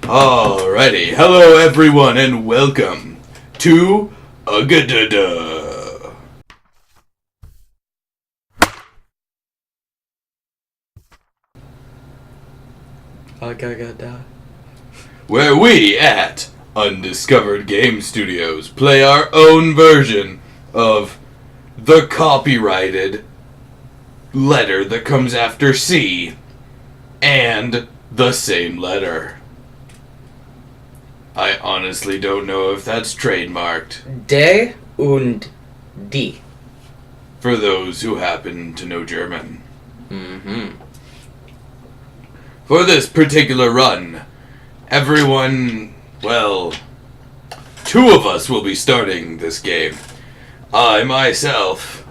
Alrighty, hello everyone and welcome to Ugadada. Where we at Undiscovered Game Studios play our own version of the copyrighted letter that comes after C and the same letter. I honestly don't know if that's trademarked. DnD. For those who happen to know German. For this particular run, everyone, well, two of us will be starting this game. I, myself,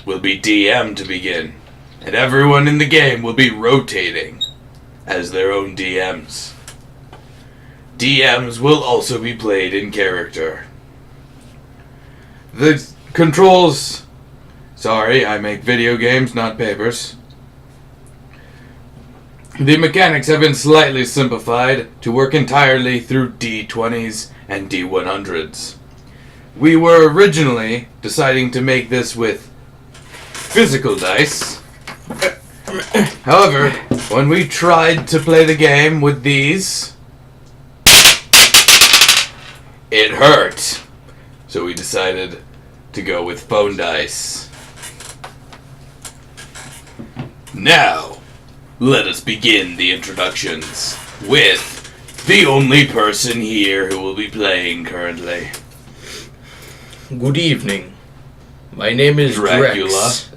will be DM to begin, and everyone in the game will be rotating as their own DMs. DMs will also be played in character. The controls... Sorry, I make video games, not papers. The mechanics have been slightly simplified to work entirely through D20s and D100s. We were originally deciding to make this with physical dice. However, when we tried to play the game with these, it hurt. So we decided to go with phone dice. Now, let us begin the introductions with the only person here who will be playing currently. Good evening. My name is Dracula. Drex.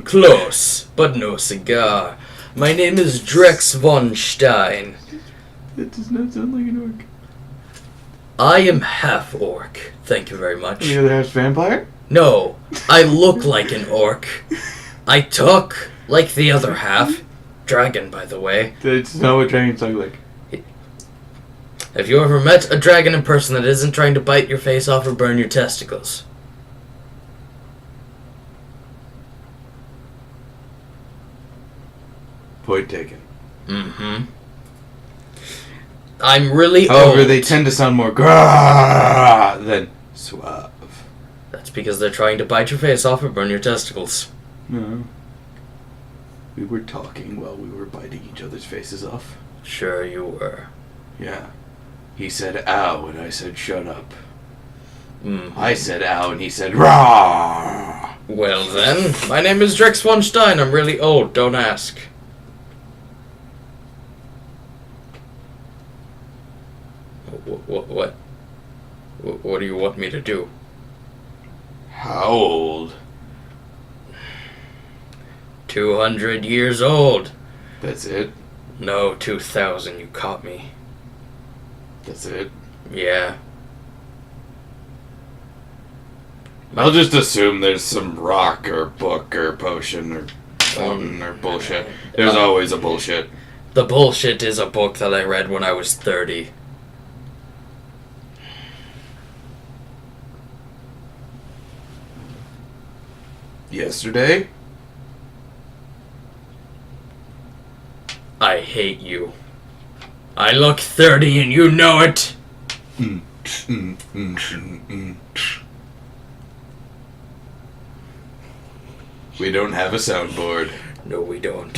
Close, but no cigar. My name is Drex von Stein. That does not sound like an orc. I am half orc. Thank you very much. The other half's vampire? No, I look like an orc. I talk like the other half. Dragon, by the way. That's not what dragons look like. Have you ever met a dragon in person that isn't trying to bite your face off or burn your testicles? Point taken. I'm really However, old. they tend to sound more grah than suave. That's because they're trying to bite your face off or burn your testicles. No. We were talking while we were biting each other's faces off. Sure you were. Yeah. He said ow and I said shut up. I said ow and he said rah. Well then, my name is Drex von Stein. I'm really old, don't ask. What do you want me to do? How old? 200 years old. That's it? No, 2000, you caught me. That's it? Yeah. I'll just assume there's some rock or book or potion or something or bullshit. There's always a bullshit. The bullshit is a book that I read when I was 30. Yesterday? I hate you. I look 30 and you know it. We don't have a soundboard. No, we don't.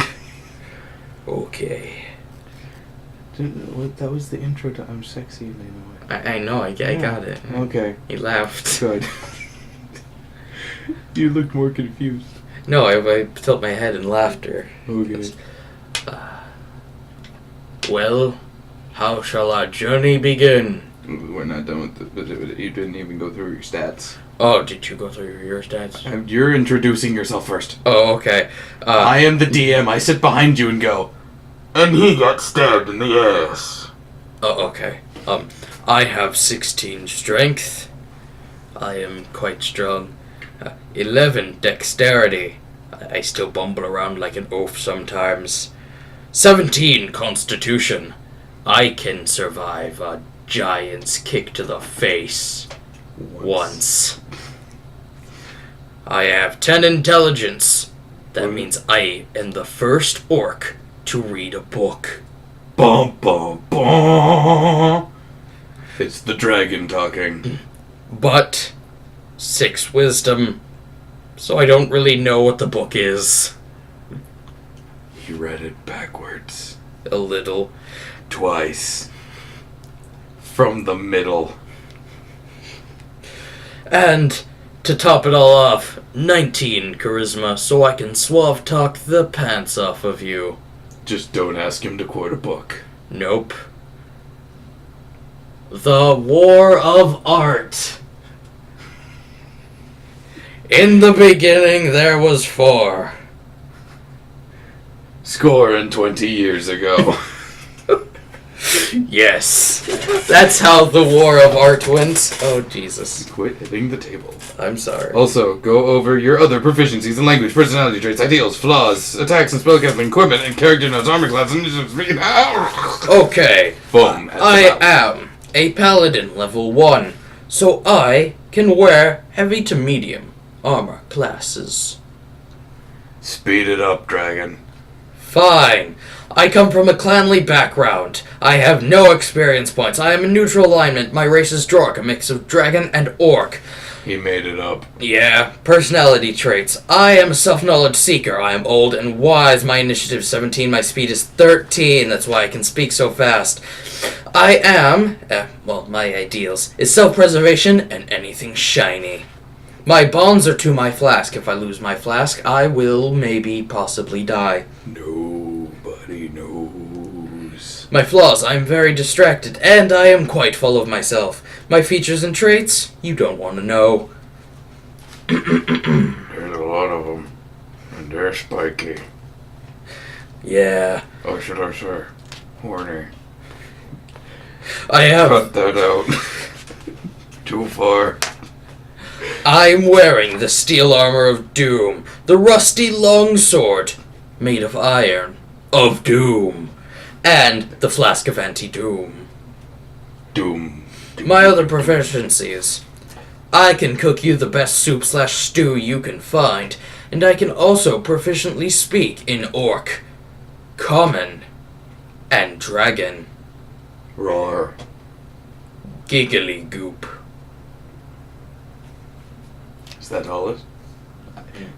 Okay. That was the intro to I'm Sexy and They Know It. I know, I got it. Okay. He laughed. Good. You looked more confused. No, I tilt my head in laughter. Okay. Well, how shall our journey begin? We're not done with it. You didn't even go through your stats. Oh, did you go through your stats? You're introducing yourself first. Oh, okay. I am the DM. I sit behind you and go, and he got stabbed in the ass. Oh, okay. I have 16 strength. I am quite strong. 11 dexterity. I still bumble around like an oaf sometimes. 17 constitution. I can survive a giant's kick to the face once. I have 10 intelligence. That means I am the first orc to read a book. Bum, bum, bum. It's the dragon talking. But 6 wisdom, so I don't really know what the book is. You read it backwards. A little. Twice. From the middle. And to top it all off, 19 charisma, so I can suave talk the pants off of you. Just don't ask him to quote a book. Nope. The War of Art. In the beginning there was 4. Scoring 20 years ago. Yes. That's how the War of Art went. Oh, Jesus. Quit hitting the table. I'm sorry. Also, go over your other proficiencies in language, personality traits, ideals, flaws, attacks and spellcasting, equipment, and character notes, armor class, and Okay. Boom. I am a paladin level 1, so I can wear heavy to medium armor classes. Speed it up, dragon. Fine. I come from a clanly background. I have no experience points. I am a neutral alignment. My race is Dork, a mix of dragon and orc. He made it up. Yeah, personality traits. I am a self-knowledge seeker. I am old and wise. My initiative is 17. My speed is 13. That's why I can speak so fast. I am, my ideals is self-preservation and anything shiny. My bonds are to my flask. If I lose my flask, I will possibly die. Nobody knows. My flaws, I am very distracted, and I am quite full of myself. My features and traits, you don't want to know. There's a lot of them, and they're spiky. Yeah. Or should I say, horny. I have... Cut that out. Too far. I'm wearing the steel armor of doom, the rusty longsword, made of iron, of doom, and the flask of anti-doom. Doom. My other proficiencies. I can cook you the best soup/stew you can find, and I can also proficiently speak in Orc, Common, and Dragon. Roar. Giggly goop. Is that all it?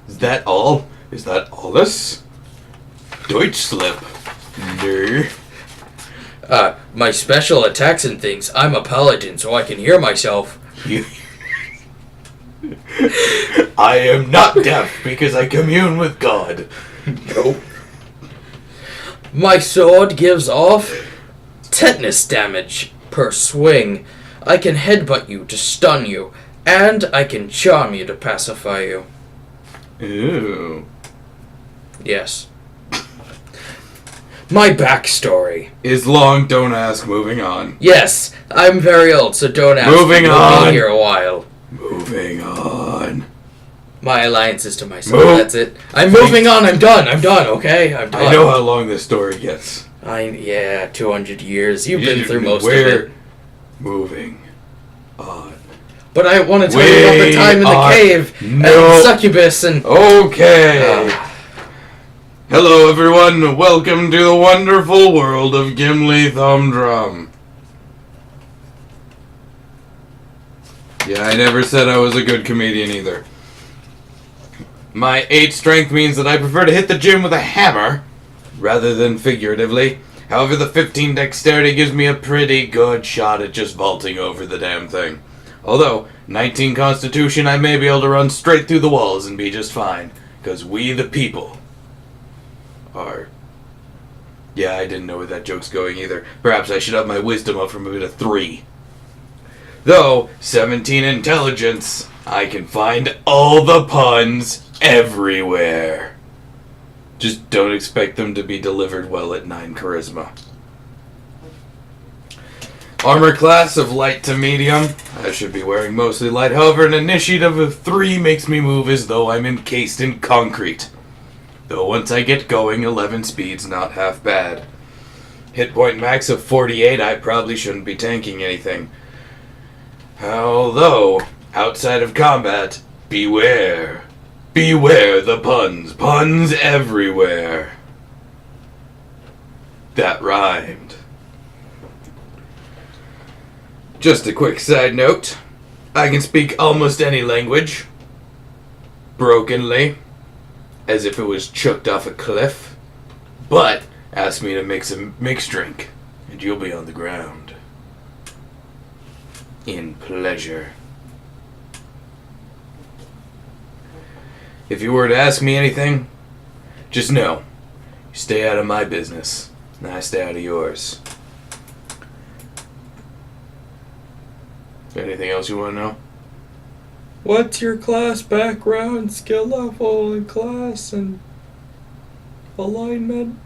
Is that all? Is that all this? Deutsch slip. No. My special attacks and things, I'm a paladin, so I can hear myself. You. I am not deaf because I commune with God. Nope. My sword gives off tetanus damage per swing. I can headbutt you to stun you, and I can charm you to pacify you. Ew. Yes. My backstory. Is long, don't ask, moving on. Yes, I'm very old, so don't ask. Moving on. I've been here a while. Moving on. My alliance is to myself, that's it. I'm moving on, I'm done, okay? I'm done. I know how long this story gets. 200 years. You've been through most of it. Moving on. But I want to tell you about the time in the cave and succubus and... Okay. Hello everyone, welcome to the wonderful world of Gimli Thumbdrum. Yeah, I never said I was a good comedian either. My 8 strength means that I prefer to hit the gym with a hammer, rather than figuratively. However, the 15 dexterity gives me a pretty good shot at just vaulting over the damn thing. Although, 19 constitution, I may be able to run straight through the walls and be just fine. Because we the people are... Yeah, I didn't know where that joke's going either. Perhaps I should have my wisdom up from a bit of 3. Though, 17 intelligence, I can find all the puns everywhere. Just don't expect them to be delivered well at 9 charisma. Armor class of light to medium. I should be wearing mostly light. However, an initiative of 3 makes me move as though I'm encased in concrete. Though once I get going, 11 speed's not half bad. Hit point max of 48, I probably shouldn't be tanking anything. Although, outside of combat, beware. Beware the puns. Puns everywhere. That rhymed. Just a quick side note. I can speak almost any language. Brokenly. As if it was chucked off a cliff. But ask me to mix a mixed drink, and you'll be on the ground. In pleasure. If you were to ask me anything, just know, you stay out of my business, and I stay out of yours. Anything else you want to know? What's your class background, skill level, and class, and alignment?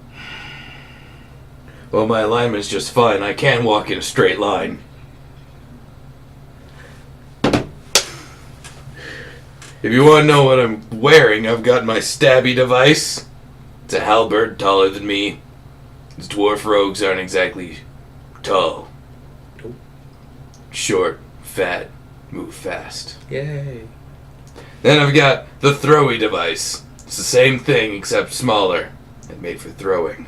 Well, my alignment's just fine. I can walk in a straight line. If you want to know what I'm wearing, I've got my stabby device. It's a halberd taller than me. These dwarf rogues aren't exactly tall. Nope. Short, fat, move fast. Yay. Then I've got the throwy device. It's the same thing except smaller and made for throwing.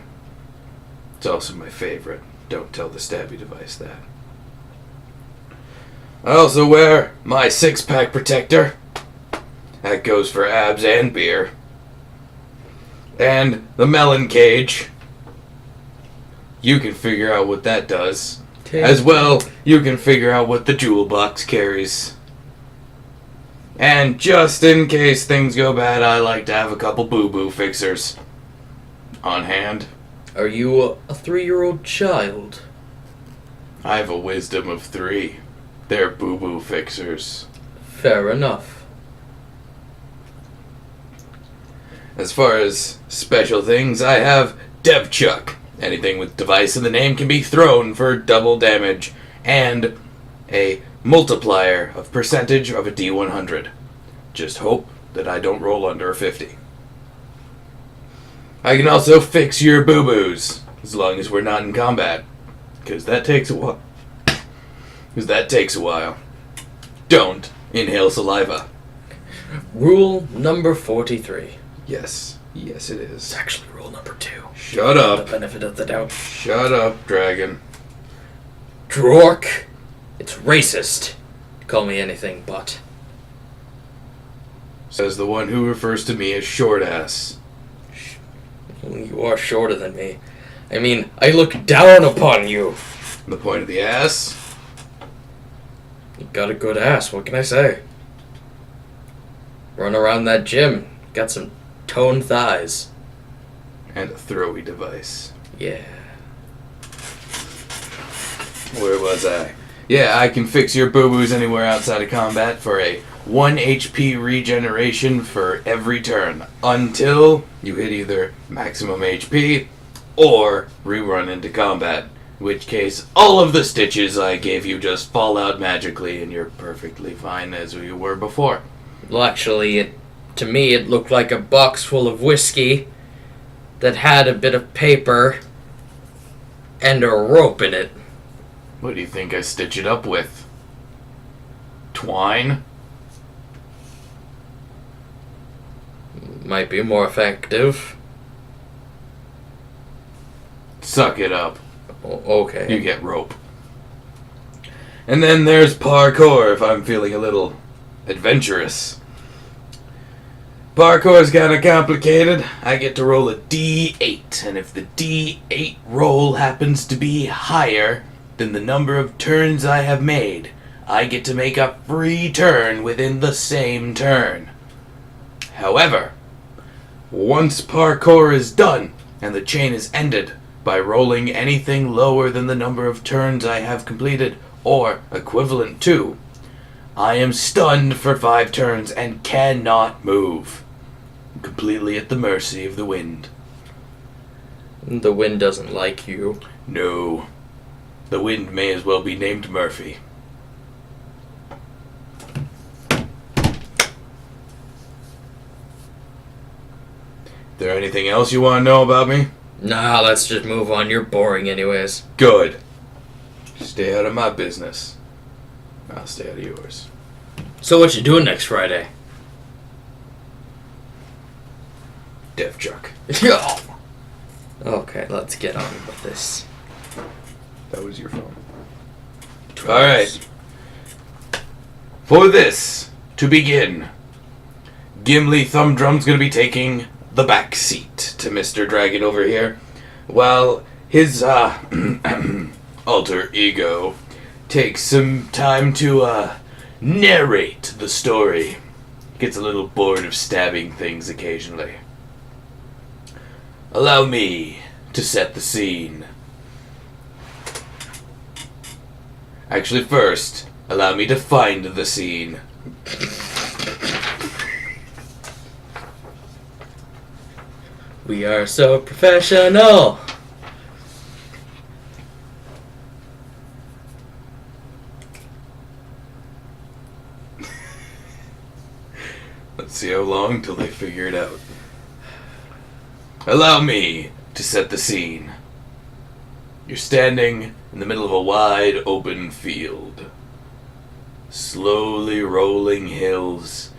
It's also my favorite. Don't tell the stabby device that. I also wear my six-pack protector. That goes for abs and beer. And the melon cage. You can figure out what that does. As well, you can figure out what the jewel box carries. And just in case things go bad, I like to have a couple boo-boo fixers on hand. Are you a 3-year-old child? I have a wisdom of 3. They're boo-boo fixers. Fair enough. As far as special things, I have Dev Chuck. Anything with device in the name can be thrown for double damage, and a multiplier of percentage of a D100. Just hope that I don't roll under a 50. I can also fix your boo-boos, as long as we're not in combat, because that takes a while. Don't inhale saliva. Rule number 43. Yes, it It's is. actually rule number 2. Shut up. The benefit of the doubt. Shut up, dragon. Drork. It's racist. Call me anything but. Says the one who refers to me as short ass. You are shorter than me. I mean, I look down upon you. The point of the ass? You got a good ass, what can I say? Run around that gym. Got some toned thighs. And a throwy device. Yeah. Where was I? Yeah, I can fix your boo-boos anywhere outside of combat for a 1 HP regeneration for every turn. Until you hit either maximum HP or rerun into combat. In which case, all of the stitches I gave you just fall out magically and you're perfectly fine as you were before. Well, actually, to me, it looked like a box full of whiskey that had a bit of paper and a rope in it. What do you think I stitch it up with? Twine? Might be more effective. Suck it up. Okay. You get rope. And then there's parkour if I'm feeling a little adventurous. Parkour's kinda complicated. I get to roll a D8, and if the D8 roll happens to be higher than the number of turns I have made, I get to make a free turn within the same turn. However, once parkour is done, and the chain is ended by rolling anything lower than the number of turns I have completed, or equivalent to, I am stunned for 5 turns and cannot move. I'm completely at the mercy of the wind. The wind doesn't like you. No. The wind may as well be named Murphy. There anything else you want to know about me? Nah, let's just move on. You're boring anyways. Good. Stay out of my business. I'll stay out of yours. So what you doing next Friday? Dev Chuck. Okay, let's get on with this. That was your phone. Alright. For this, to begin, Gimli Thumbdrum's gonna be taking the back seat to Mr. Dragon over here, while his, alter ego takes some time to, narrate the story. Gets a little bored of stabbing things occasionally. Allow me to set the scene. Actually, first, allow me to find the scene. We are so professional! Let's see how long till they figure it out. Allow me to set the scene. You're standing in the middle of a wide open field. Slowly rolling hills.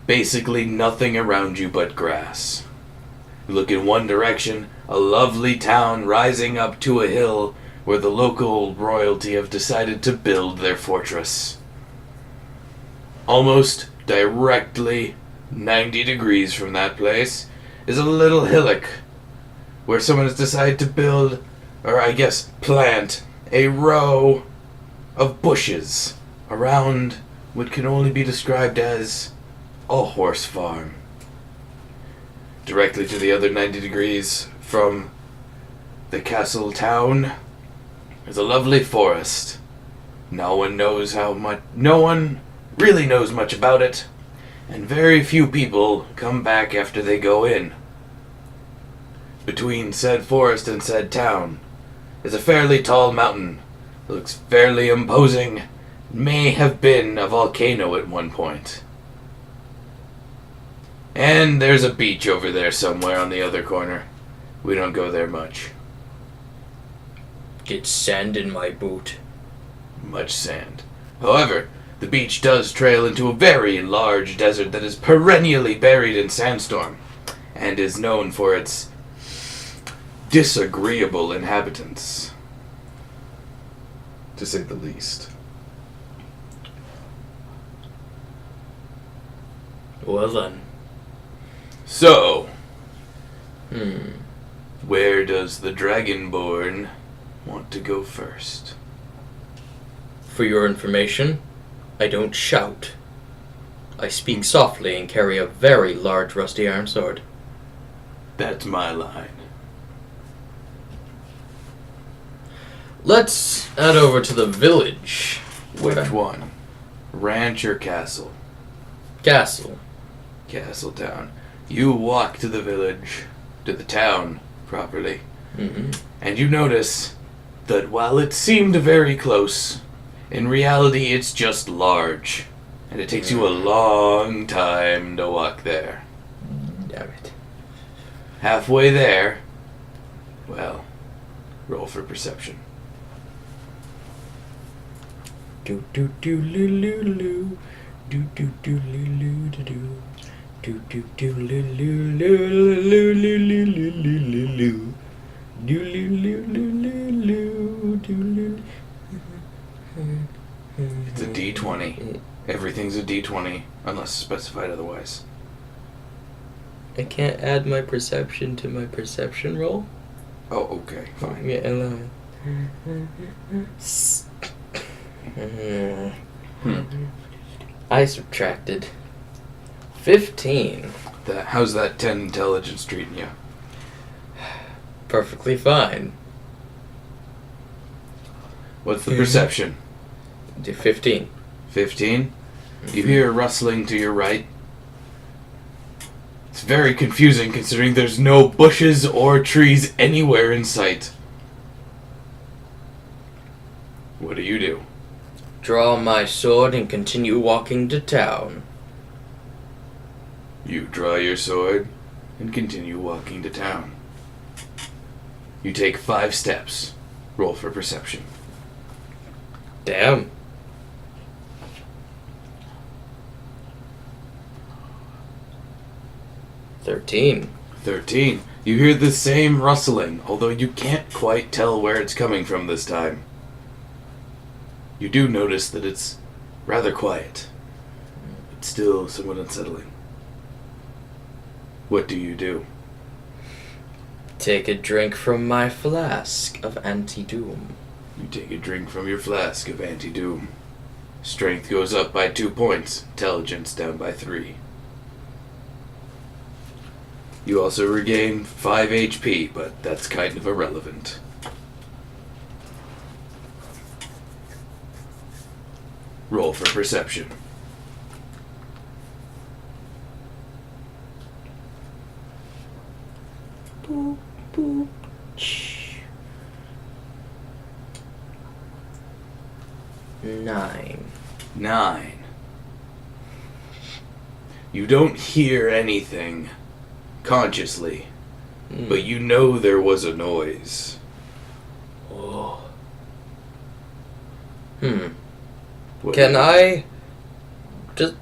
Basically nothing around you but grass. You look in one direction, a lovely town rising up to a hill where the local royalty have decided to build their fortress. Almost directly 90 degrees from that place is a little hillock where someone has decided to build, or I guess plant, a row of bushes around what can only be described as a horse farm. Directly to the other 90 degrees from the castle town is a lovely forest. No one really knows much about it, and very few people come back after they go in. Between said forest and said town is a fairly tall mountain. It looks fairly imposing. May have been a volcano at one point. And there's a beach over there somewhere on the other corner. We don't go there much. Get sand in my boot. Much sand. However, the beach does trail into a very large desert that is perennially buried in sandstorm, and is known for its disagreeable inhabitants, To say the least. Well then. So, where does the Dragonborn want to go first? For your information, I don't shout. I speak softly and carry a very large rusty iron sword. That's my line. Let's head over to the village. Which one? Ranch or castle? Castle. Castle town. You walk to the village, to the town, properly, and you notice that while it seemed very close, in reality it's just large, and it takes you a long time to walk there. Damn it. Halfway there, well, roll for perception. Do do do loo loo loo. Do do do loo loo do do. Do do do loo loo loo loo loo loo loo loo loo. Do loo loo loo loo loo do loo. It's a D20. Everything's a D20, unless specified otherwise. I can't add my perception to my perception roll? Oh, okay, fine. Yeah, 11. I subtracted 15. How's that 10 intelligence treating you? Perfectly fine. What's the perception? 15. 15? You hear rustling to your right. It's very confusing considering there's no bushes or trees anywhere in sight. What do you do? Draw my sword and continue walking to town. You draw your sword and continue walking to town. You take 5 steps. Roll for perception. Damn. $13. 13. You hear the same rustling, although you can't quite tell where it's coming from this time. You do notice that it's rather quiet, but still somewhat unsettling. What do you do? Take a drink from my flask of anti-doom. You take a drink from your flask of anti-doom. Strength goes up by 2 points, intelligence down by 3. You also regain 5 HP, but that's kind of irrelevant. Roll for perception. Boop, boop, ch. 9. 9. You don't hear anything consciously, but you know there was a noise. Oh. What Can do you- I...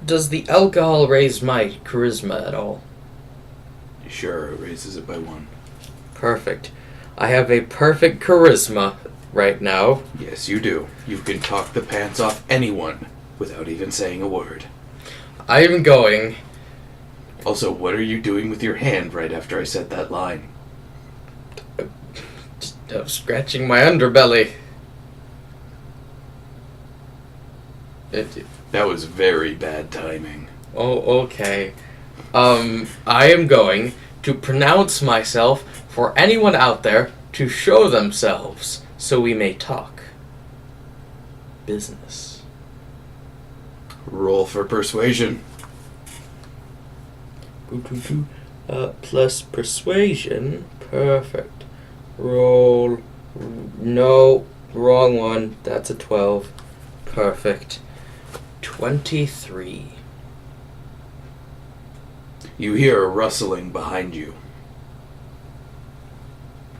Does the alcohol raise my charisma at all? Sure, it raises it by 1. Perfect. I have a perfect charisma right now. Yes, you do. You can talk the pants off anyone without even saying a word. I am going... Also, what are you doing with your hand right after I said that line? scratching my underbelly. That was very bad timing. Oh, okay. I am going to pronounce myself for anyone out there to show themselves so we may talk business. Roll for persuasion. Plus persuasion. Perfect. Roll. No, wrong one. That's a 12. Perfect. 23. You hear a rustling behind you.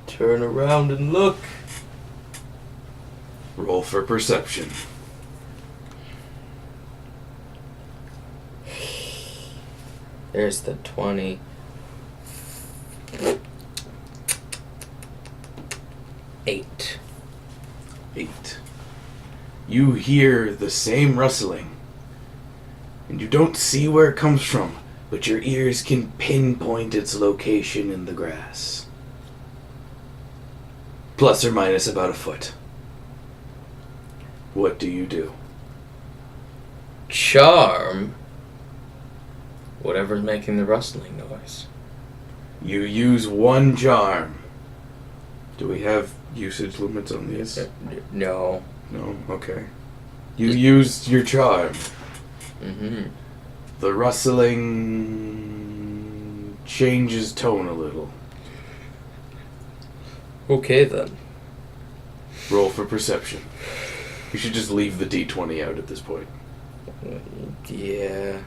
Turn around and look. Roll for perception. There's the 20. 8. 8. You hear the same rustling, and you don't see where it comes from, but your ears can pinpoint its location in the grass. Plus or minus about a foot. What do you do? Charm. Whatever's making the rustling noise. You use 1 charm. Do we have usage limits on these? No. No? Okay. You used your charm. Mm-hmm. The rustling changes tone a little. Okay then. Roll for perception. You should just leave the d20 out at this point. Yeah.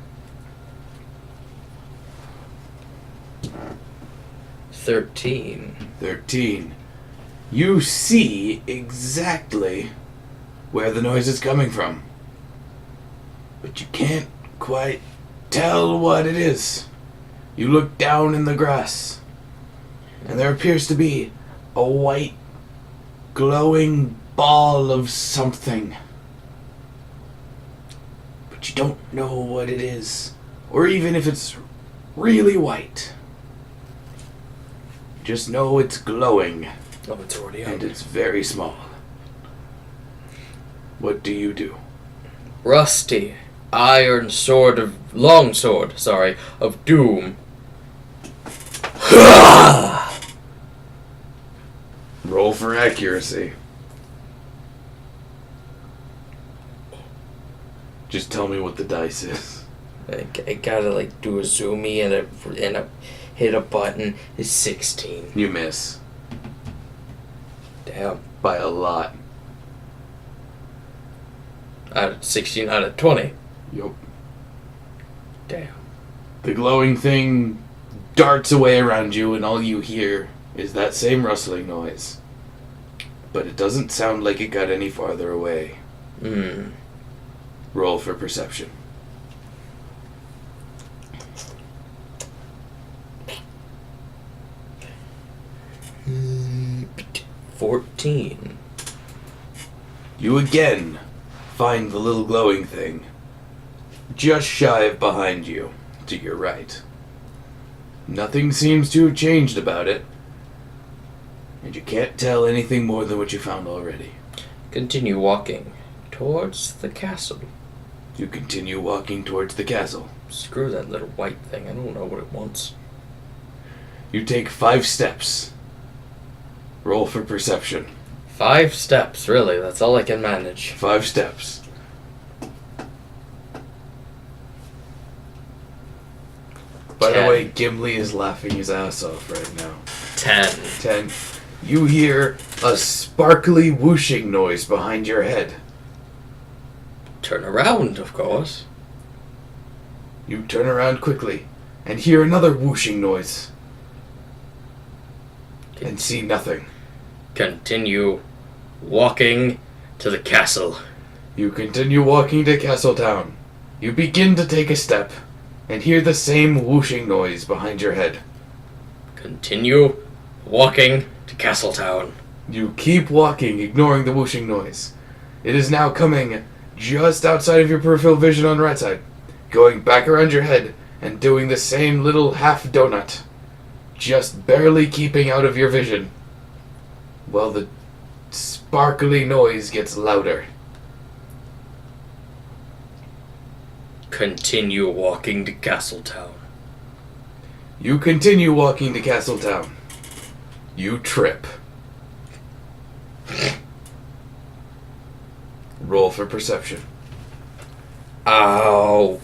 13. 13. You see exactly where the noise is coming from, but you can't quite tell what it is. You look down in the grass, and there appears to be a white, glowing ball of something. But you don't know what it is, or even if it's really white. You just know it's glowing, Oh, it's already and up. it's very small. What do you do? Rusty. Long sword, of doom. Roll for accuracy. Just tell me what the dice is. I gotta do a zoomy and a hit a button. It's 16. You miss. Damn. By a lot. 16 out of 20. Yup. Damn. The glowing thing darts away around you, and all you hear is that same rustling noise. But it doesn't sound like it got any farther away. Roll for perception. 15. You again find the little glowing thing just shy of behind you, to your right. Nothing seems to have changed about it, and you can't tell anything more than what you found already. Continue walking towards the castle. You continue walking towards the castle. Screw that little white thing. I don't know what it wants. You take 5 steps. Roll for perception. 5 steps, really. That's all I can manage. 5 steps. By the 10. way, Gimli is laughing his ass off right now. 10. 10. You hear a sparkly whooshing noise behind your head. Turn around, of course. You turn around quickly and hear another whooshing noise and see nothing. Continue walking to the castle. You continue walking to Castletown. You begin to take a step and hear the same whooshing noise behind your head. Continue walking to Castletown. You keep walking, ignoring the whooshing noise. It is now coming just outside of your peripheral vision on the right side, going back around your head and doing the same little half donut, just barely keeping out of your vision, while the sparkly noise gets louder. Continue walking to Castletown. You continue walking to Castletown. You trip. Roll for perception. Ow.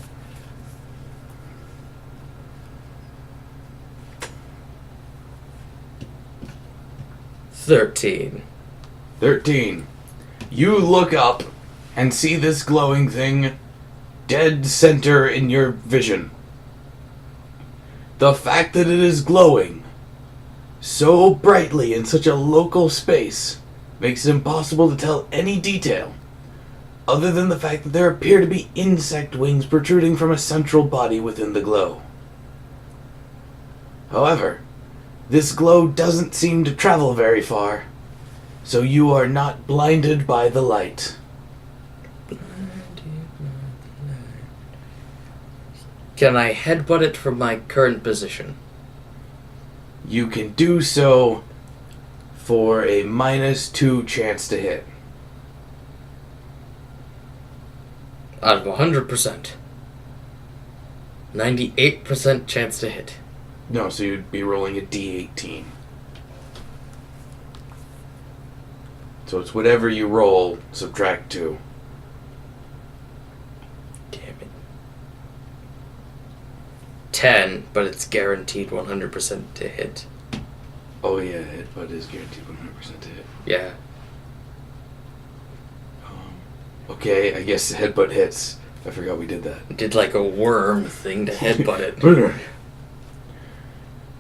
$13. 13. You look up and see this glowing thing dead center in your vision. The fact that it is glowing so brightly in such a local space makes it impossible to tell any detail, other than the fact that there appear to be insect wings protruding from a central body within the glow. However, this glow doesn't seem to travel very far, so you are not blinded by the light. Can I headbutt it from my current position? You can do so for a -2 chance to hit. Out of 100%. 98% chance to hit. No, so you'd be rolling a D18. So it's whatever you roll, subtract 2. Damn it. 10, but it's guaranteed 100% to hit. Oh yeah, headbutt is guaranteed 100% to hit. Yeah. Okay, I guess headbutt hits. I forgot we did that. Did like a worm thing to headbutt it.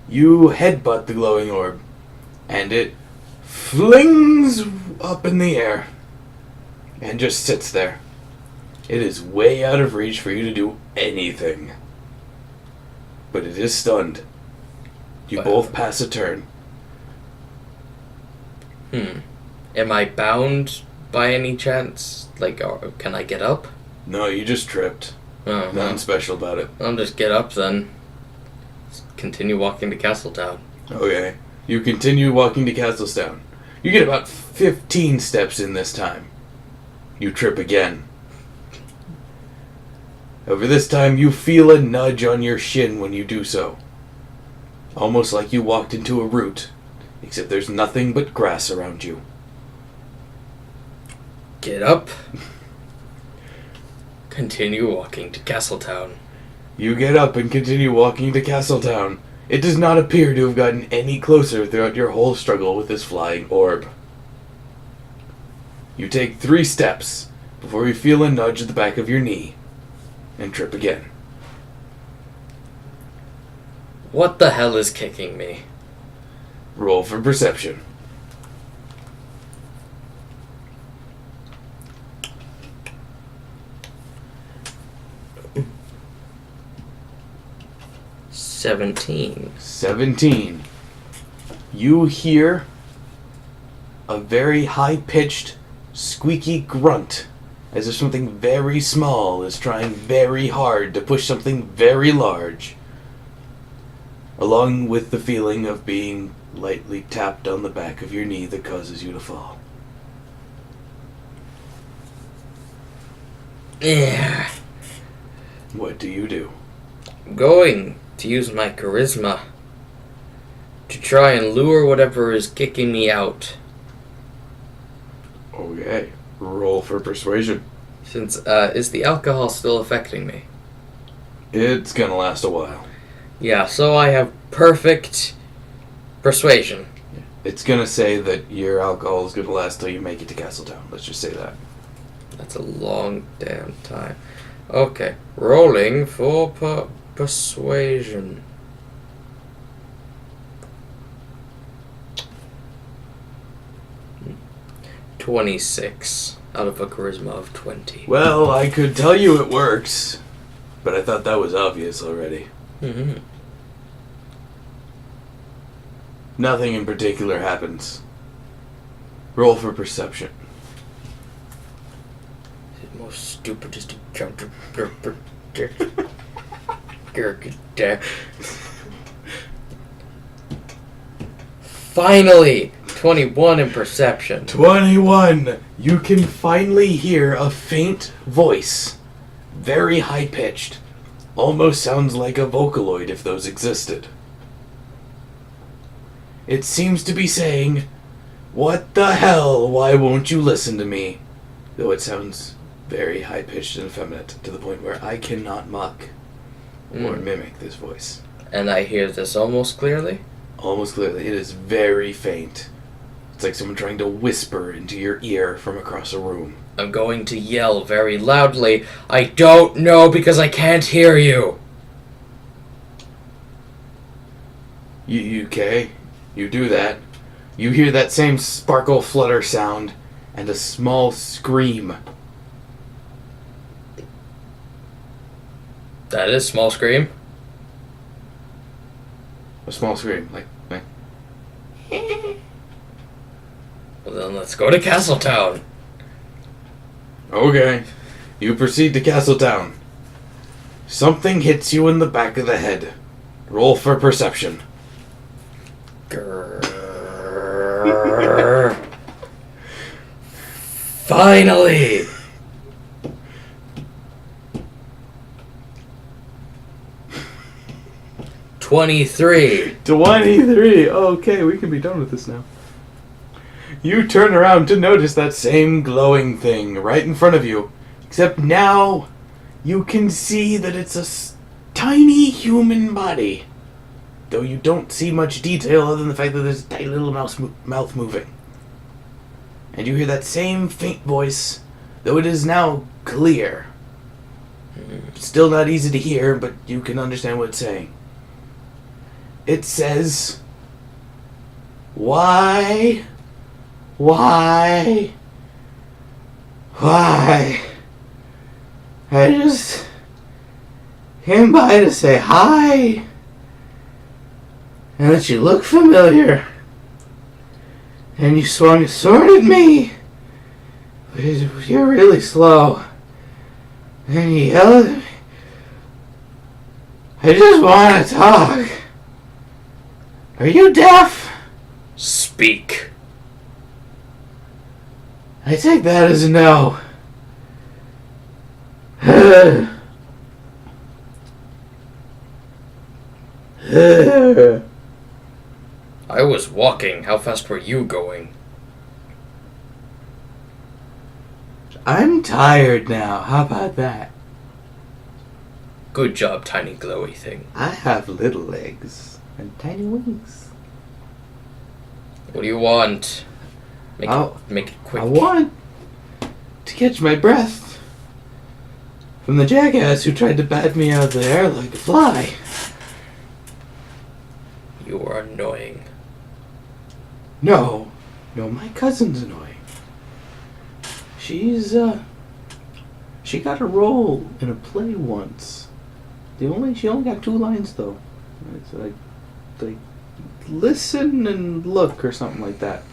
You headbutt the glowing orb, and it flings up in the air and just sits there. It is way out of reach for you to do anything. But it is stunned. You both pass a turn. Am I bound by any chance? Like, can I get up? No, you just tripped. Uh-huh. Nothing special about it. I'll just get up then. Continue walking to Castletown. Okay. You continue walking to Castletown. You get about 15 steps in this time. You trip again. Over this time, you feel a nudge on your shin when you do so. Almost like you walked into a root, except there's nothing but grass around you. Get up. Continue walking to Castletown. You get up and continue walking to Castletown. It does not appear to have gotten any closer throughout your whole struggle with this flying orb. You take 3 steps before you feel a nudge at the back of your knee and trip again. What the hell is kicking me? Roll for perception. $17. 17. You hear a a very high-pitched, squeaky grunt, as if something very small is trying very hard to push something very large, along with the feeling of being lightly tapped on the back of your knee that causes you to fall. Yeah. What do you do? I'm going to use my charisma to try and lure whatever is kicking me out. Okay, roll for persuasion. Since, is the alcohol still affecting me? It's gonna last a while. Yeah, so I have perfect persuasion. It's gonna say that your alcohol is gonna last till you make it to Castletown. Let's just say that. That's a long damn time. Okay, rolling for persuasion. $26 out of a charisma of 20. Well, I could tell you it works, but I thought that was obvious already. Mm-hmm. Nothing in particular happens. Roll for perception. The most stupidest encounter. Finally! 21 in perception. 21! You can finally hear a faint voice. Very high-pitched. Almost sounds like a Vocaloid if those existed. It seems to be saying, "What the hell? Why won't you listen to me?" Though it sounds very high-pitched and effeminate to the point where I cannot mock or mimic this voice. And I hear this almost clearly? Almost clearly. It is very faint. It's like someone trying to whisper into your ear from across a room. I'm going to yell very loudly, "I don't know because I can't hear you!" You okay? You do that. You hear that same sparkle flutter sound and a small scream. That is small scream. A small scream, like. Well then let's go to Castletown. Okay. You proceed to Castletown. Something hits you in the back of the head. Roll for perception. Grrr. Finally! $23. 23. Okay, we can be done with this now. You turn around to notice that same glowing thing right in front of you. Except now, you can see that it's a tiny human body. Though you don't see much detail other than the fact that there's a tiny little mouth moving. And you hear that same faint voice, though it is now clear. Still not easy to hear, but you can understand what it's saying. It says, Why? I just came by to say hi. And that you look familiar. And you swung a sword at me. But you're really slow. And you yelled at me. I just want to talk. Are you deaf? Speak. I take that as a no. I was walking. How fast were you going? I'm tired now. How about that? Good job, tiny glowy thing. I have little legs and tiny wings. What do you want? Make it quick. I want to catch my breath from the jackass who tried to bat me out of the air like a fly. You are annoying. No, my cousin's annoying. She got a role in a play once. She only got 2 lines though. It's like listen and look or something like that.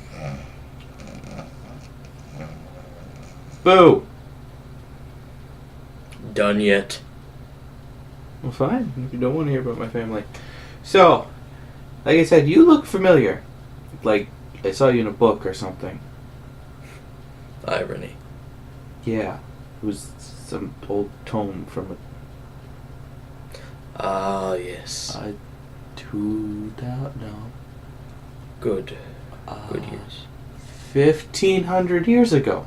Boo! Done yet? Well, fine, if you don't want to hear about my family. So, like I said, you look familiar. Like, I saw you in a book or something. Irony. Yeah. It was some old tome from Ah, yes. 2000, no. Good. Good years. 1,500 years ago.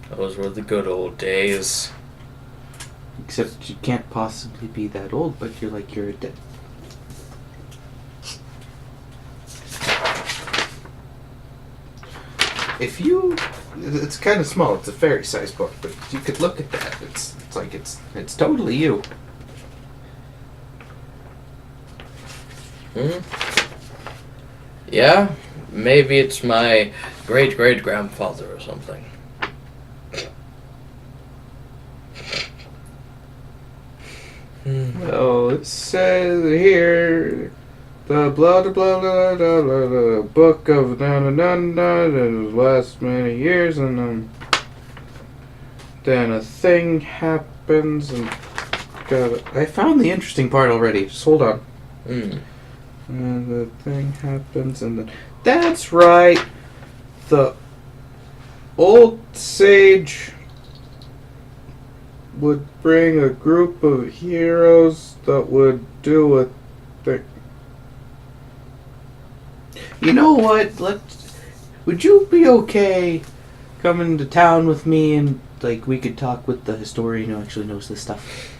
Those were the good old days. Except you can't possibly be that old, but you're a dead. If you, it's kind of small. It's a fairy-sized book, but you could look at that. It's totally you. Yeah, maybe it's my great-great-grandfather or something. Well, it says here, the blah blah blah blah blah blah, blah book of na na na na that lasts many years, and then a thing happens, and I found the interesting part already. Just hold on. And the thing happens, and then that's right. The old sage would bring a group of heroes that would do a thing. You know what? Would you be okay coming to town with me and we could talk with the historian who actually knows this stuff?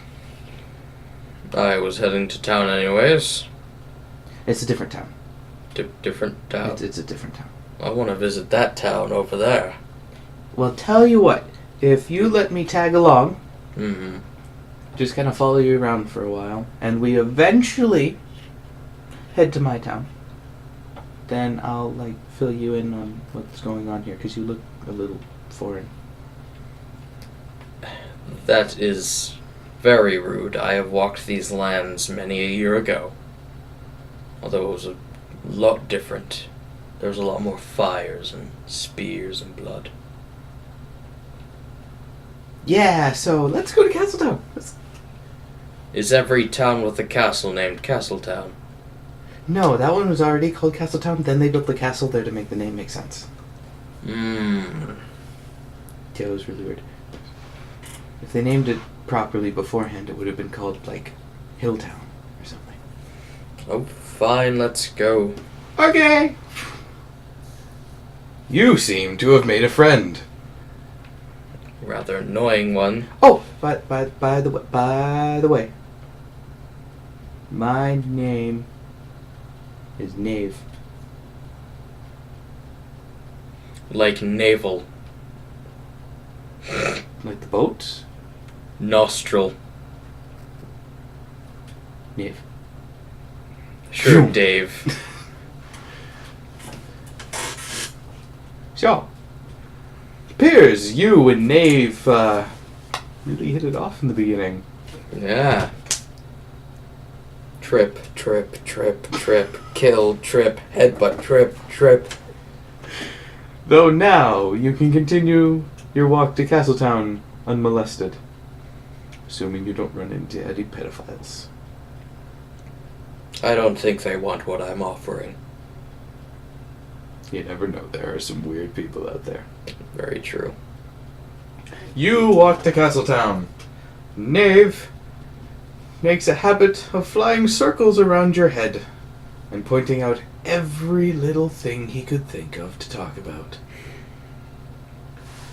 I was heading to town anyways. It's a different town. Different town? It's a different town. I want to visit that town over there. Well, tell you what. If you let me tag along, just kind of follow you around for a while, and we eventually head to my town, then I'll fill you in on what's going on here, because you look a little foreign. That is very rude. I have walked these lands many a year ago. Although it was a lot different. There was a lot more fires and spears and blood. Yeah, so let's go to Castletown. Is every town with a castle named Castletown? No, that one was already called Castletown. Then they built the castle there to make the name make sense. Yeah, it was really weird. If they named it properly beforehand, it would have been called, Hilltown or something. Oh, fine, let's go. Okay! You seem to have made a friend. Rather annoying one. Oh, by the way, my name is Knave. Like navel. Like the boat? Nostril. Knave. Sure, Dave. So, appears you and Knave really hit it off in the beginning. Yeah. Trip, trip, trip, trip, kill, trip, headbutt, trip, trip. Though now you can continue your walk to Castletown unmolested. Assuming you don't run into any pedophiles. I don't think they want what I'm offering. You never know, there are some weird people out there. Very true. You walk to Castletown. Knave makes a habit of flying circles around your head and pointing out every little thing he could think of to talk about.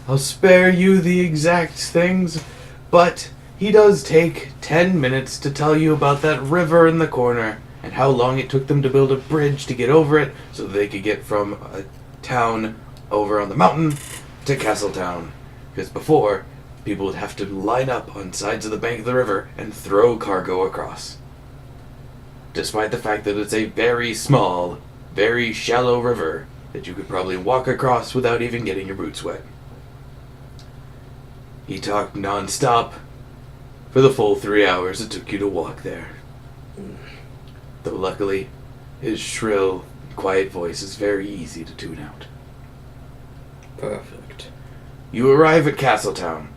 I'll spare you the exact things, but he does take 10 minutes to tell you about that river in the corner and how long it took them to build a bridge to get over it so they could get from a town over on the mountain to Castletown. Because before, people would have to line up on sides of the bank of the river and throw cargo across. Despite the fact that it's a very small, very shallow river that you could probably walk across without even getting your boots wet. He talked non-stop for the full 3 hours it took you to walk there. Though luckily, his shrill, quiet voice is very easy to tune out. Perfect. You arrive at Castletown,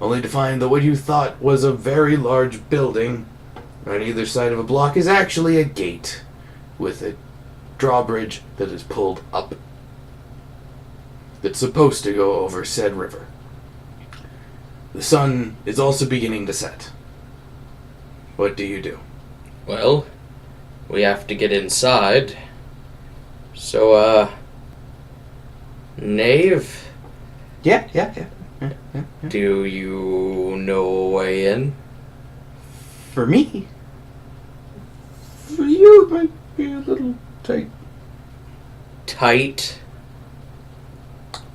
only to find that what you thought was a very large building on either side of a block is actually a gate with a drawbridge that is pulled up that's supposed to go over said river. The sun is also beginning to set. What do you do? Well, we have to get inside. So, Knave, Yeah. do you know a way in? For me? For you, it might be a little tight. Tight.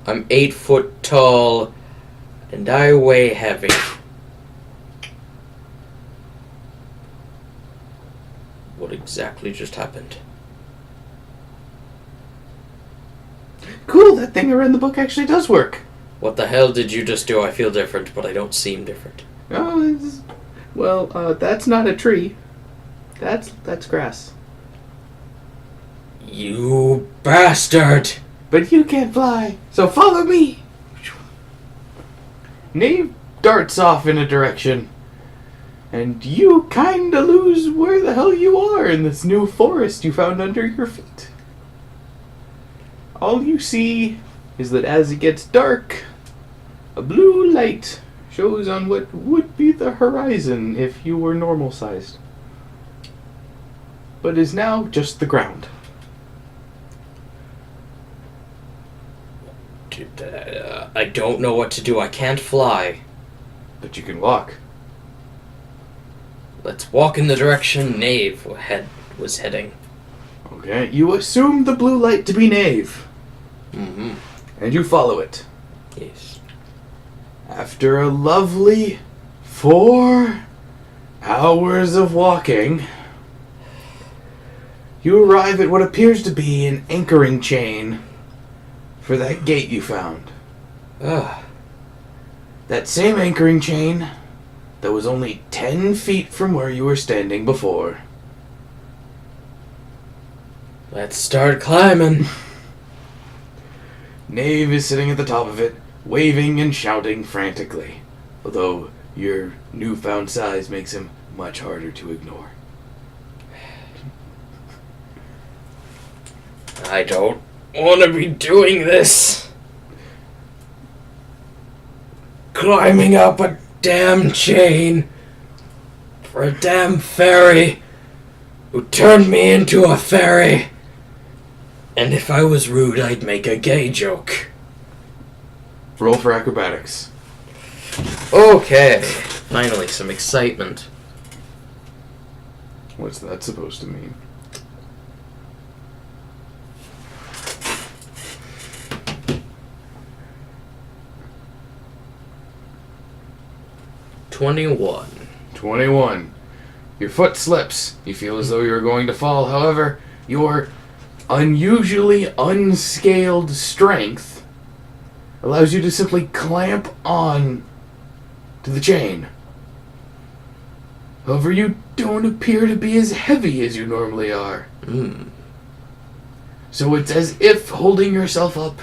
I'm 8 foot tall, and I weigh heavy. What exactly just happened? Cool, that thing around the book actually does work. What the hell did you just do? I feel different, but I don't seem different. Well, that's not a tree. That's grass. You bastard! But you can't fly, so follow me. Knave darts off in a direction, and you kinda lose where the hell you are in this new forest you found under your feet. All you see is that as it gets dark, a blue light shows on what would be the horizon if you were normal sized, but is now just the ground. I don't know what to do. I can't fly. But you can walk. Let's walk in the direction Knave was heading. Okay, you assume the blue light to be Knave, Mm-hmm. and you follow it. Yes. After a lovely 4 hours of walking, you arrive at what appears to be an anchoring chain for that gate you found. Ugh. That same anchoring chain that was only 10 feet from where you were standing before. Let's start climbing. Knave is sitting at the top of it, waving and shouting frantically, although your newfound size makes him much harder to ignore. I don't want to be doing this. Climbing up a damn chain for a damn fairy who turned me into a fairy. And if I was rude, I'd make a gay joke. Roll for acrobatics. Okay. Finally, some excitement. What's that supposed to mean? $21. 21. Your foot slips. You feel as though you're going to fall. However, your unusually unscaled strength allows you to simply clamp on to the chain. However, you don't appear to be as heavy as you normally are. So it's as if holding yourself up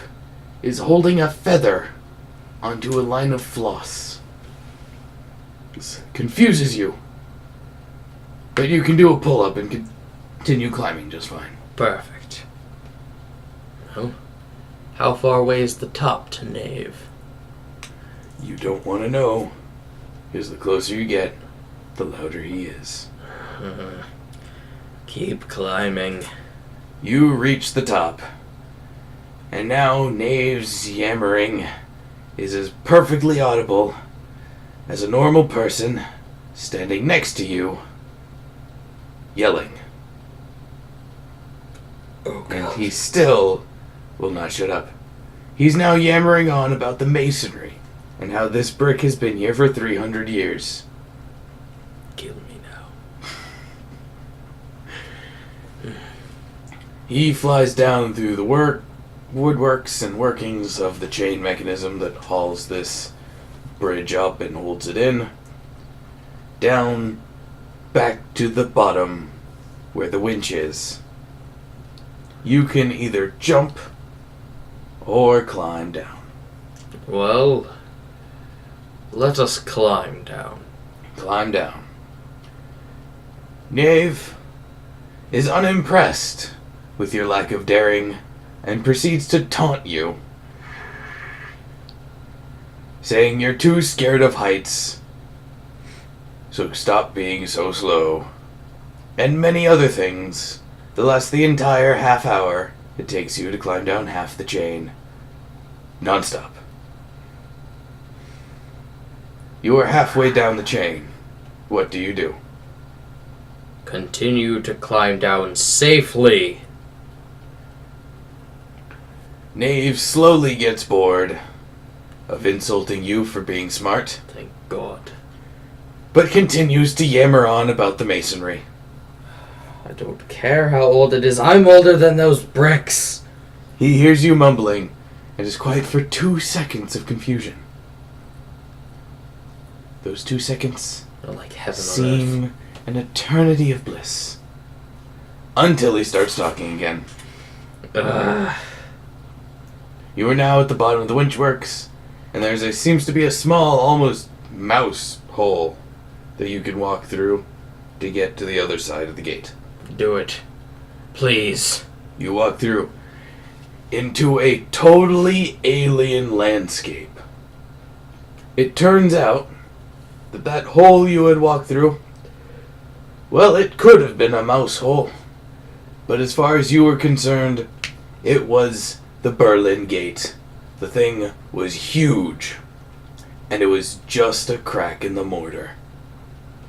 is holding a feather onto a line of floss. This confuses you. But you can do a pull-up and continue climbing just fine. Perfect. Well, how far away is the top to Knave? You don't want to know, because the closer you get, the louder he is. Keep climbing. You reach the top, and now Knave's yammering is as perfectly audible as a normal person standing next to you yelling. Oh, And God. he still will not shut up. He's now yammering on about the masonry and how this brick has been here for 300 years. Kill me now. He flies down through the woodworks and workings of the chain mechanism that hauls this bridge up and holds it in, down back to the bottom where the winch is. You can either jump or climb down. Well, let us climb down. Climb down. Knave is unimpressed with your lack of daring and proceeds to taunt you, saying you're too scared of heights, so stop being so slow, and many other things that last the entire half hour it takes you to climb down half the chain, non-stop. You are halfway down the chain. What do you do? Continue to climb down safely. Knave slowly gets bored of insulting you for being smart, Thank God. but continues to yammer on about the masonry. I don't care how old it is. I'm older than those bricks. He hears you mumbling and is quiet for 2 seconds of confusion. Those 2 seconds They're like heaven on earth. seem an eternity of bliss. Until he starts talking again. You are now at the bottom of the winchworks, and seems to be a small, almost mouse hole that you can walk through to get to the other side of the gate. Do it. Please. You walk through into a totally alien landscape. It turns out that hole you had walked through, well, it could have been a mouse hole. But as far as you were concerned, it was the Berlin Gate. The thing was huge. And it was just a crack in the mortar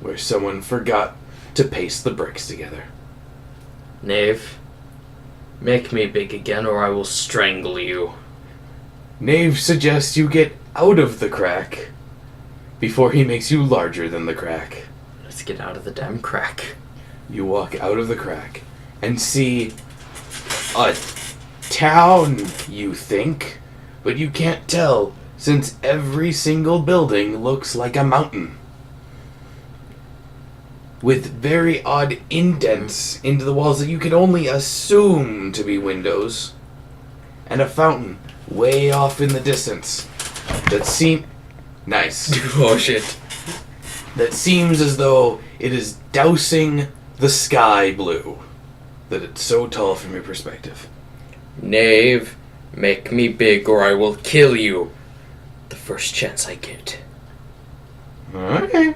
where someone forgot to paste the bricks together. Knave, make me big again or I will strangle you. Knave suggests you get out of the crack before he makes you larger than the crack. Let's get out of the damn crack. You walk out of the crack and see a town, you think, but you can't tell since every single building looks like a mountain, with very odd indents into the walls that you can only assume to be windows, and a fountain way off in the distance that nice. Oh shit. That seems as though it is dousing the sky blue, that it's so tall from your perspective. Knave, make me big or I will kill you. The first chance I get. Okay.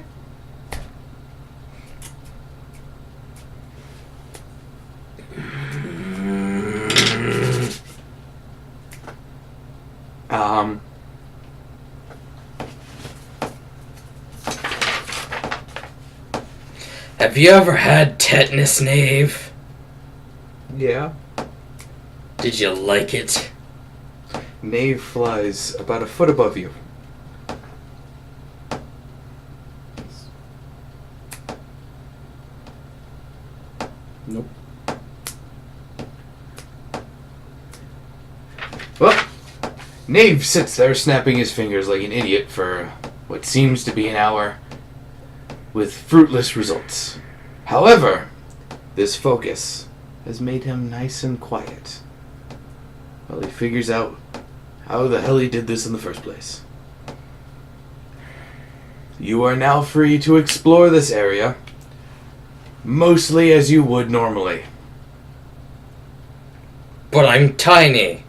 Have you ever had tetanus, Knave? Yeah. Did you like it? Knave flies about a foot above you. Nope. Well, Knave sits there snapping his fingers like an idiot for what seems to be an hour, with fruitless results. However, this focus has made him nice and quiet while he figures out how the hell he did this in the first place. You are now free to explore this area, mostly as you would normally. But I'm tiny.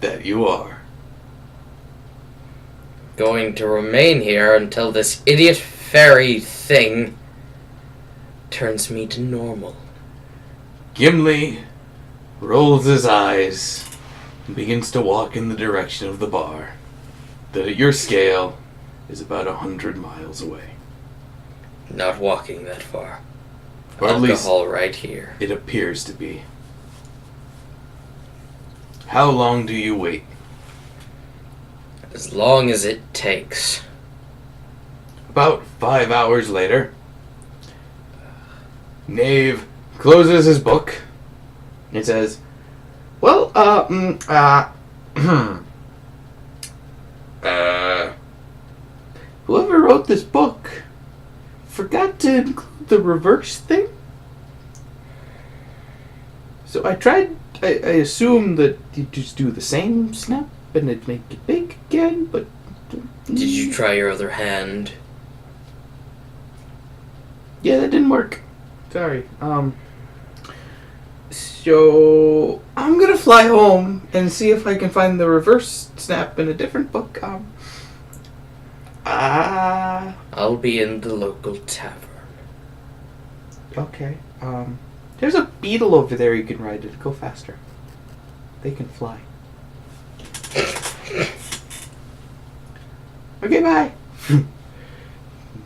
That you are. Going to remain here until this idiot fairy thing turns me to normal. Gimli rolls his eyes and begins to walk in the direction of the bar, that at your scale is about 100 miles away. Not walking that far. Or at least Alcohol right here. it appears to be. How long do you wait? As long as it takes. About 5 hours later, Knave closes his book. It says, well, whoever wrote this book forgot to include the reverse thing. So I assumed that you just do the same snap and it'd make it big. again, but... Did you try your other hand? Yeah, that didn't work. Sorry. So I'm gonna fly home and see if I can find the reverse snap in a different book. I'll be in the local tavern. Okay. There's a beetle over there you can ride to go faster. They can fly. Okay, bye.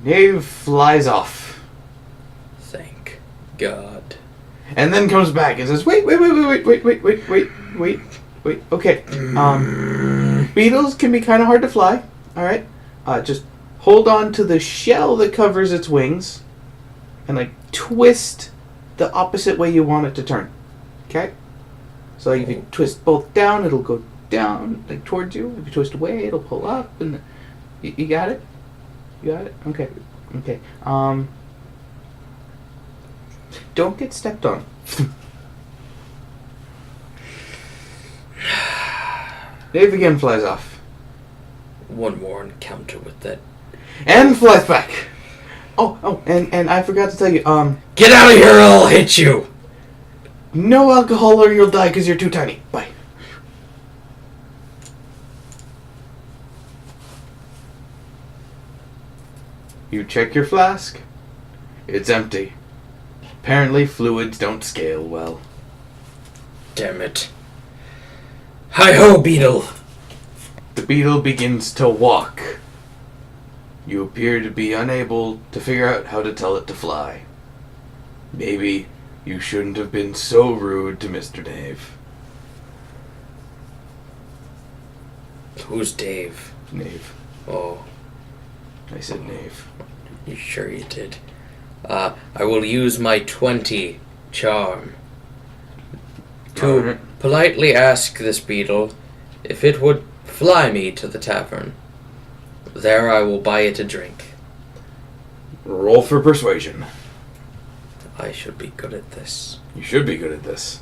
Knave flies off. Thank God. And then comes back and says, wait. Okay. Beetles can be kind of hard to fly. Alright? Just hold on to the shell that covers its wings and, like, twist the opposite way you want it to turn. Okay? So if you twist both down, it'll go down, like, towards you. If you twist away, it'll pull up. And you got it? You got it? Okay. Okay. Don't get stepped on. Dave again flies off. One more encounter with that. And flies back. And I forgot to tell you, Get out of here or I'll hit you! no alcohol or you'll die because you're too tiny. Bye. You check your flask. It's empty. Apparently fluids don't scale well. Damn it. Hi-ho, beetle! The beetle begins to walk. You appear to be unable to figure out how to tell it to fly. Maybe you shouldn't have been so rude to Mr. Dave. Who's Dave? Knave. Oh, I said knave. you sure you did? I will use my 20 charm to Alright. politely ask this beetle if it would fly me to the tavern. There I will buy it a drink. Roll for persuasion. I should be good at this. You should be good at this.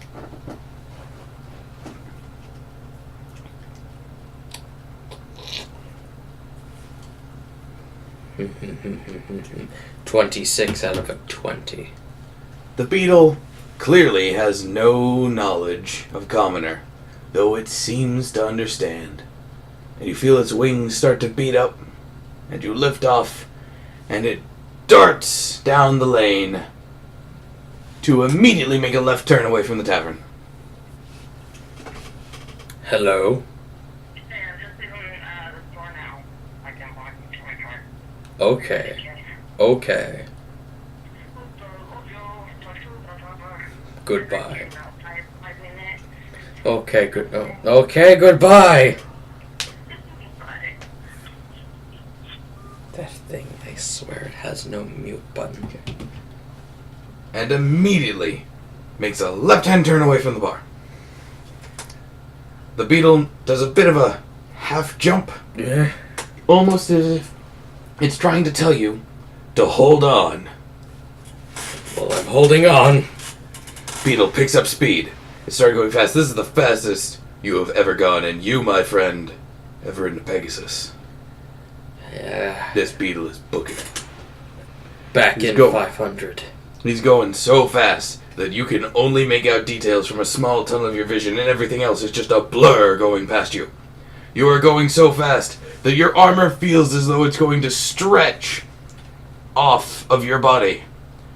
Mm-hmm. 26 out of a 20. The beetle clearly has no knowledge of commoner, though it seems to understand. And you feel its wings start to beat up, and you lift off, and it darts down the lane to immediately make a left turn away from the tavern. Hello? Hey, I'm just leaving the store now. I can walk into my car. Okay. Okay. Goodbye. Okay, good. Oh, okay, goodbye! That thing, I swear it has no mute button. And immediately makes a left-hand turn away from the bar. The beetle does a bit of a half jump, Yeah. almost as if it's trying to tell you to hold on. Well, I'm holding on. Beetle picks up speed. It started going fast. This is the fastest you have ever gone, and you, my friend, have ridden a Pegasus. Yeah. This beetle is booking it. Back Let's in go. 500. He's going so fast that you can only make out details from a small tunnel of your vision, and everything else is just a blur going past you. You are going so fast that your armor feels as though it's going to stretch off of your body,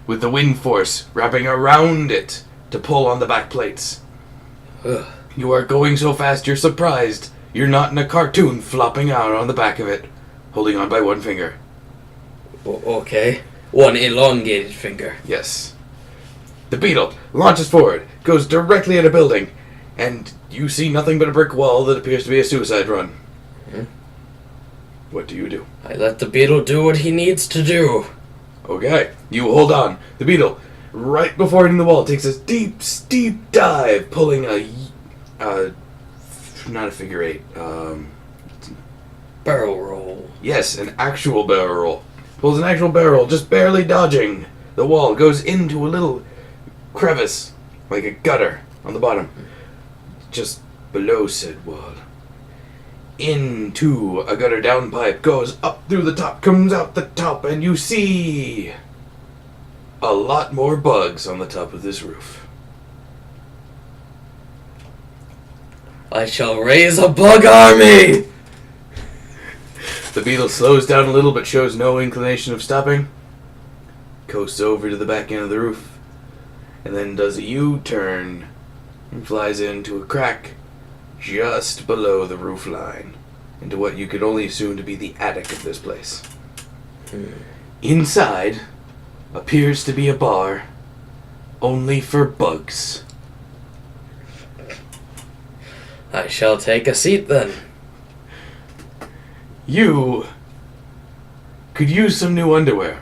with the wind force wrapping around it to pull on the back plates. Ugh. You are going so fast you're surprised you're not in a cartoon flopping out on the back of it, holding on by one finger. Okay. One elongated finger. Yes. The beetle launches forward, goes directly at a building, and you see nothing but a brick wall that appears to be a suicide run. Hmm? What do you do? I let the beetle do what he needs to do. Okay, you hold on. The beetle, right before hitting the wall, takes a deep, steep dive, pulling not a figure eight, Barrel roll. yes, an actual barrel roll. Pulls an actual barrel roll, just barely dodging the wall, goes into a little crevice, like a gutter on the bottom, just below said wall. into a gutter downpipe, goes up through the top, comes out the top, and you see a lot more bugs on the top of this roof. I shall raise a bug army! The beetle slows down a little but shows no inclination of stopping. Coasts over to the back end of the roof, and then does a U-turn and flies into a crack just below the roof line, into what you could only assume to be the attic of this place. Inside appears to be a bar, only for bugs. I shall take a seat then. You could use some new underwear.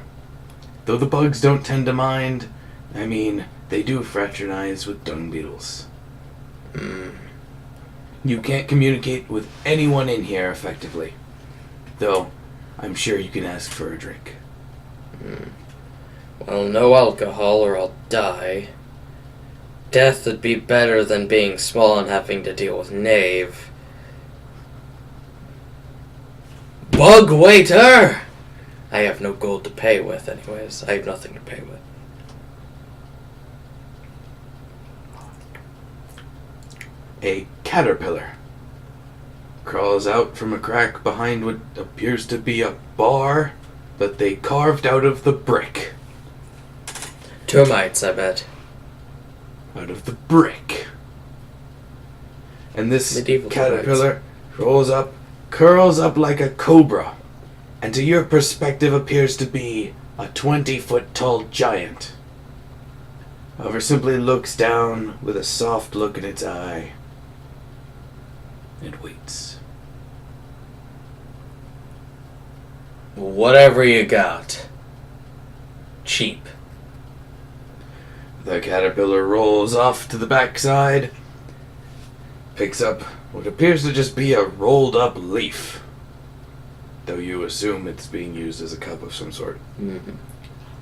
Though the bugs don't tend to mind, I mean, they do fraternize with dung beetles. You can't communicate with anyone in here effectively. Though, I'm sure you can ask for a drink. Well, no alcohol or I'll die. Death would be better than being small and having to deal with Knave. Bug waiter! I have no gold to pay with anyways. I have nothing to pay with. A caterpillar crawls out from a crack behind what appears to be a bar that they carved out of the brick. Termites, I bet. Out of the brick. And this Medieval caterpillar rolls up, curls up like a cobra, and to your perspective appears to be a 20-foot tall giant. However, simply looks down with a soft look in its eye and waits. Whatever you got. Cheap. The caterpillar rolls off to the backside, picks up what appears to just be a rolled up leaf, though you assume it's being used as a cup of some sort,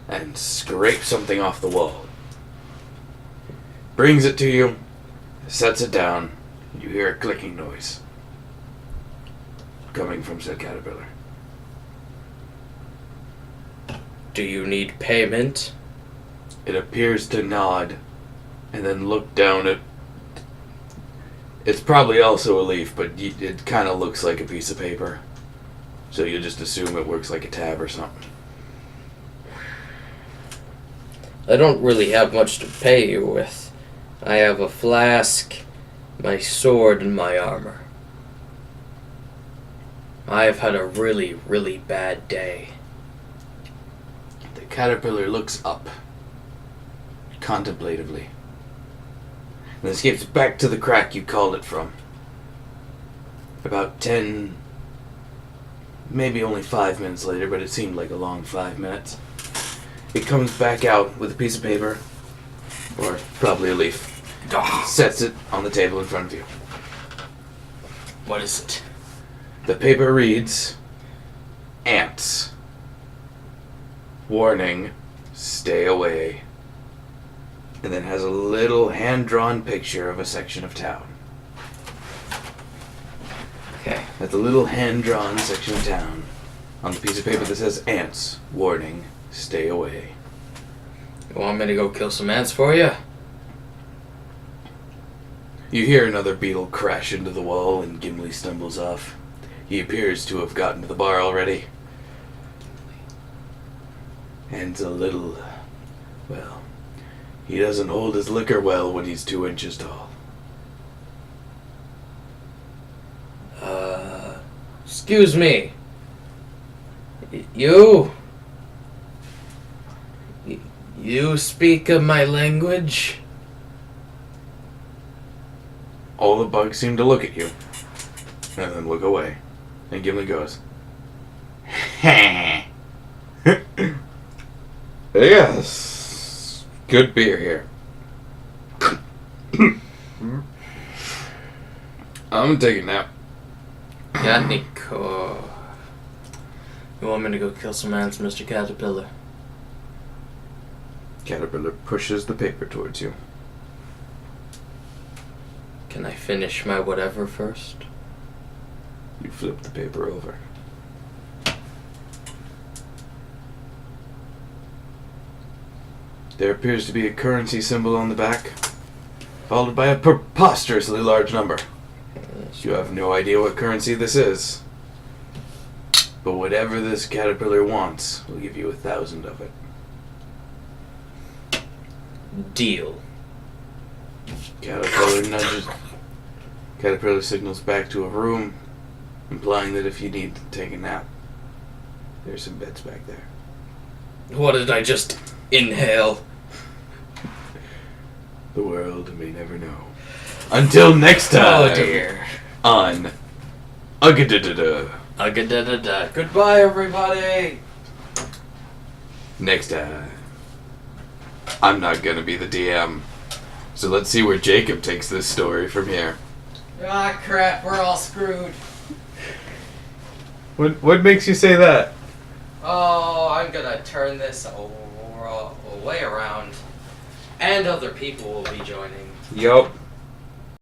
and scrapes something off the wall. Brings it to you, sets it down, and you hear a clicking noise coming from said caterpillar. Do you need payment? It appears to nod and then look down at... It's probably also a leaf, but it kind of looks like a piece of paper. So you just assume it works like a tab or something. I don't really have much to pay you with. I have a flask, my sword, and my armor. I have had a really, really bad day. The caterpillar looks up contemplatively and then skips back to the crack you called it from. About 10, maybe only 5 minutes later, but it seemed like a long 5 minutes, it comes back out with a piece of paper, or probably a leaf, sets it on the table in front of you. What is it? The paper reads, "Ants. Warning, stay away." And then has a little hand-drawn picture of a section of town. Okay. That's a little hand-drawn section of town on the piece of paper that says, "Ants. Warning, stay away." You want me to go kill some ants for you? You hear another beetle crash into the wall and Gimli stumbles off. He appears to have gotten to the bar already. And a little... well, he doesn't hold his liquor well when he's 2 inches tall. Excuse me. You speak my language? All the bugs seem to look at you, and then look away. And Gimli goes, "Yes, good beer here. I'm taking a nap." Yannick, you want me to go kill some ants, Mr. Caterpillar? Caterpillar pushes the paper towards you. Can I finish my whatever first? You flip the paper over. There appears to be a currency symbol on the back, followed by a preposterously large number. You have no idea what currency this is. But whatever this caterpillar wants, we'll give you 1,000 of it. Deal. Caterpillar signals back to a room, implying that if you need to take a nap, there's some beds back there. What did I just inhale? The world may never know. Until next time. Oh dear. On Ugadidada. Ugadidada. Goodbye, everybody. Next time. I'm not gonna be the DM. So let's see where Jacob takes this story from here. Ah, crap. We're all screwed. What makes you say that? Oh, I'm gonna turn this way around. And other people will be joining. Yup.